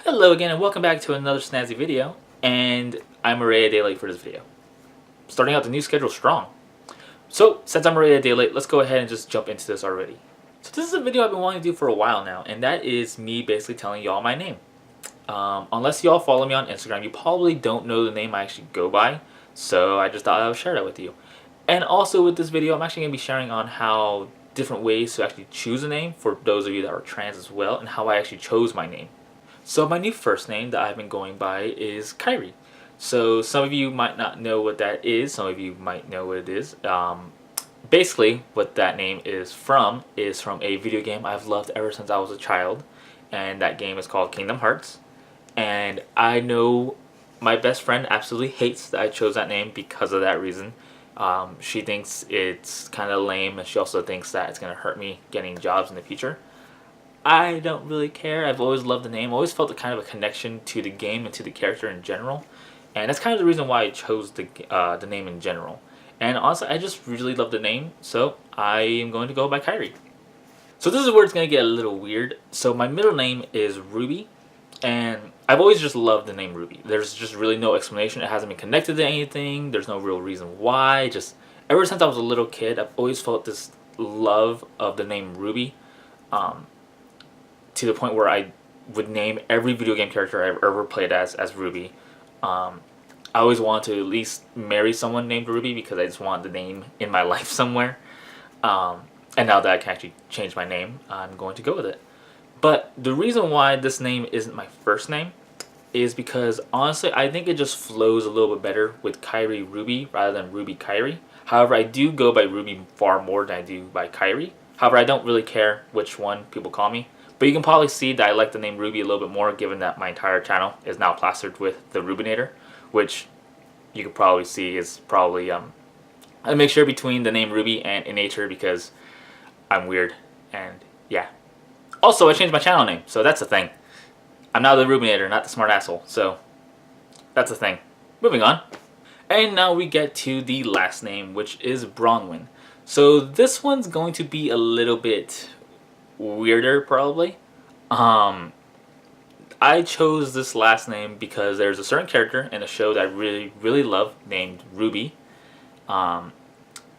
Hello again and welcome back to another snazzy video, and I'm already a day late for this video. Starting out the new schedule strong. So, since I'm already a day late, let's go ahead and just jump into this already. So this is a video I've been wanting to do for a while now, and that is me basically telling y'all my name. Unless y'all follow me on Instagram, you probably don't know the name I actually go by, so I just thought I would share that with you. And also with this video, I'm actually going to be sharing on how different ways to actually choose a name for those of you that are trans as well, and how I actually chose my name. So my new first name that I've been going by is Kyrie. So some of you might not know what that is. Some of you might know what it is. Basically, what that name is from a video game I've loved ever since I was a child, and that game is called Kingdom Hearts. And I know my best friend absolutely hates that I chose that name because of that reason. She thinks it's kind of lame, and she also thinks that it's going to hurt me getting jobs in the future. I don't really care. I've always loved the name. Always felt a kind of a connection to the game and to the character in general, and that's kind of the reason why I chose the name in general. And honestly, I just really love the name, so I am going to go by Kyrie. So this is where it's going to get a little weird. So my middle name is Ruby, and I've always just loved the name Ruby. There's just really no explanation. It hasn't been connected to anything. There's no real reason why. Just ever since I was a little kid, I've always felt this love of the name Ruby. To the point where I would name every video game character I've ever played as Ruby. I always wanted to at least marry someone named Ruby because I just wanted the name in my life somewhere. And now that I can actually change my name, I'm going to go with it. But the reason why this name isn't my first name is because honestly, I think it just flows a little bit better with Kyrie Ruby rather than Ruby Kyrie. However, I do go by Ruby far more than I do by Kyrie. However, I don't really care which one people call me. But you can probably see that I like the name Ruby a little bit more, given that my entire channel is now plastered with the Rubinator, which you can probably see is probably a mixture between the name Ruby and Inator because I'm weird, and yeah. Also, I changed my channel name, so that's a thing. I'm now the Rubinator, not the smart asshole, so that's a thing. Moving on. And now we get to the last name, which is Bronwyn. So this one's going to be a little bit weirder probably. I chose this last name because there's a certain character in a show that I really love named Ruby. And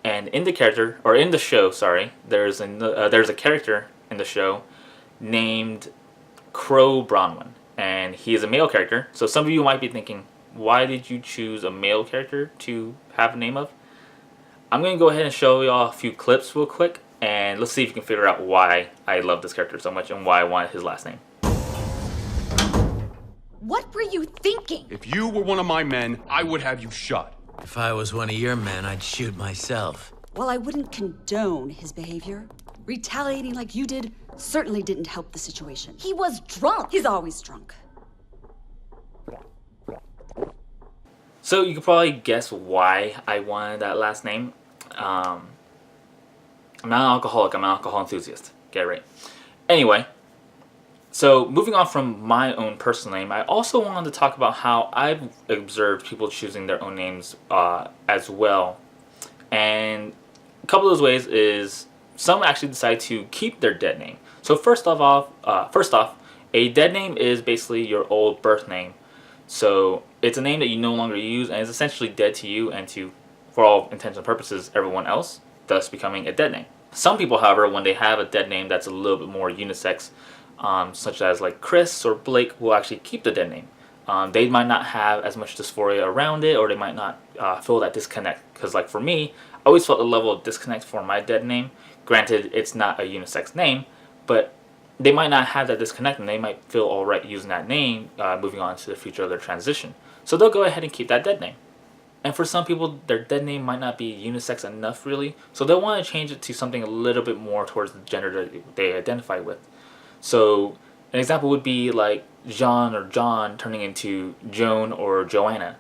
in the show, sorry, there's a character in the show named Crow Bronwyn, and he is a male character. So some of you might be thinking, why did you choose a male character to have a name of? I'm going to go ahead and show y'all a few clips real quick, and let's see if you can figure out why I love this character so much and why I wanted his last name. What were you thinking? If you were one of my men, I would have you shot. If I was one of your men, I'd shoot myself. Well, I wouldn't condone his behavior. Retaliating like you did certainly didn't help the situation. He was drunk. He's always drunk. So you can probably guess why I wanted that last name. I'm not an alcoholic, I'm an alcohol enthusiast. Get it right. Anyway, so moving on from my own personal name, I also wanted to talk about how I've observed people choosing their own names as well. And a couple of those ways is some actually decide to keep their dead name. So first off, a dead name is basically your old birth name. So it's a name that you no longer use and is essentially dead to you and to, for all intents and purposes, everyone else, thus becoming a dead name. Some people, however, when they have a dead name that's a little bit more unisex, such as like Chris or Blake, will actually keep the dead name. They might not have as much dysphoria around it, or they might not feel that disconnect. Because like for me, I always felt a level of disconnect for my dead name. Granted, it's not a unisex name, but they might not have that disconnect, and they might feel alright using that name moving on to the future of their transition. So they'll go ahead and keep that dead name. And for some people, their dead name might not be unisex enough really, so they'll want to change it to something a little bit more towards the gender that they identify with. So an example would be like Jean or John turning into Joan or Joanna.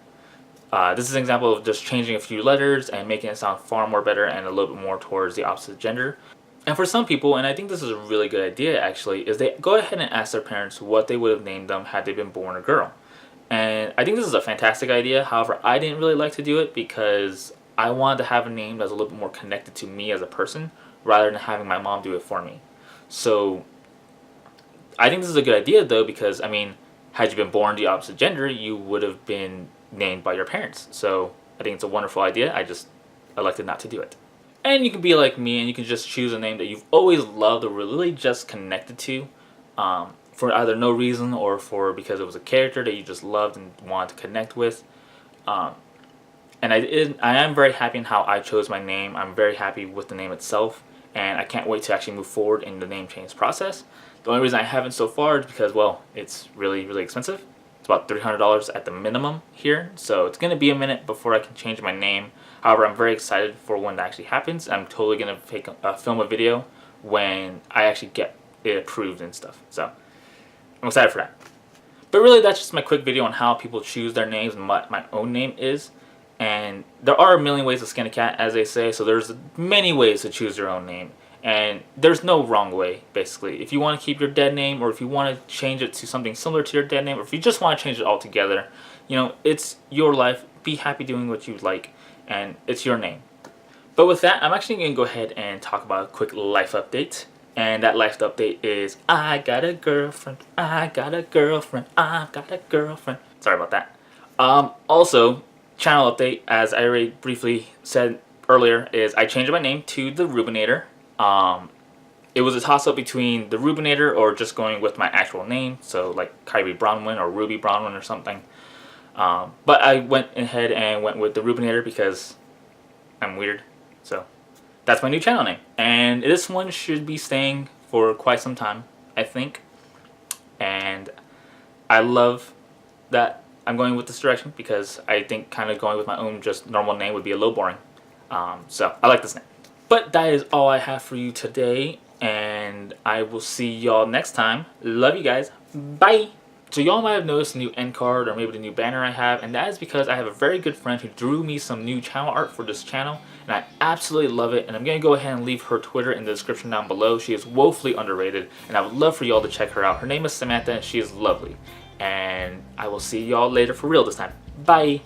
This is an example of just changing a few letters and making it sound far more better and a little bit more towards the opposite gender. And for some people, and I think this is a really good idea actually, is they go ahead and ask their parents what they would have named them had they been born a girl. And I think this is a fantastic idea. However, I didn't really like to do it because I wanted to have a name that's a little bit more connected to me as a person rather than having my mom do it for me. So I think this is a good idea though, because I mean, had you been born the opposite gender, you would have been named by your parents. So I think it's a wonderful idea. I just elected not to do it. And you can be like me and you can just choose a name that you've always loved or really just connected to, for either no reason or for because it was a character that you just loved and wanted to connect with. And I am very happy in how I chose my name. I'm very happy with the name itself, and I can't wait to actually move forward in the name change process. The only reason I haven't so far is because, well, it's really, really expensive. It's about $300 at the minimum here, so it's going to be a minute before I can change my name. However, I'm very excited for when that actually happens. I'm totally going to film a video when I actually get it approved and stuff. So I'm excited for that. But really, that's just my quick video on how people choose their names and what my own name is. And there are a million ways to skin a cat, as they say, so there's many ways to choose your own name. And there's no wrong way, basically. If you want to keep your dead name, or if you want to change it to something similar to your dead name, or if you just want to change it altogether, you know, it's your life. Be happy doing what you like, and it's your name. But with that, I'm actually going to go ahead and talk about a quick life update. And that life update is, I got a girlfriend, I got a girlfriend, I got a girlfriend. Sorry about that. Also, channel update, as I already briefly said earlier, is I changed my name to The Rubinator. It was a toss-up between The Rubinator or just going with my actual name, so like Kyrie Bronwyn or Ruby Bronwyn or something. But I went ahead and went with The Rubinator because I'm weird, so that's my new channel name. And this one should be staying for quite some time, I think. And I love that I'm going with this direction because I think kind of going with my own just normal name would be a little boring. So I like this name. But that is all I have for you today, and I will see y'all next time. Love you guys. Bye. So y'all might have noticed a new end card or maybe the new banner I have, and that is because I have a very good friend who drew me some new channel art for this channel, and I absolutely love it. And I'm going to go ahead and leave her Twitter in the description down below. She is woefully underrated, and I would love for y'all to check her out. Her name is Samantha, and she is lovely. And I will see y'all later for real this time. Bye.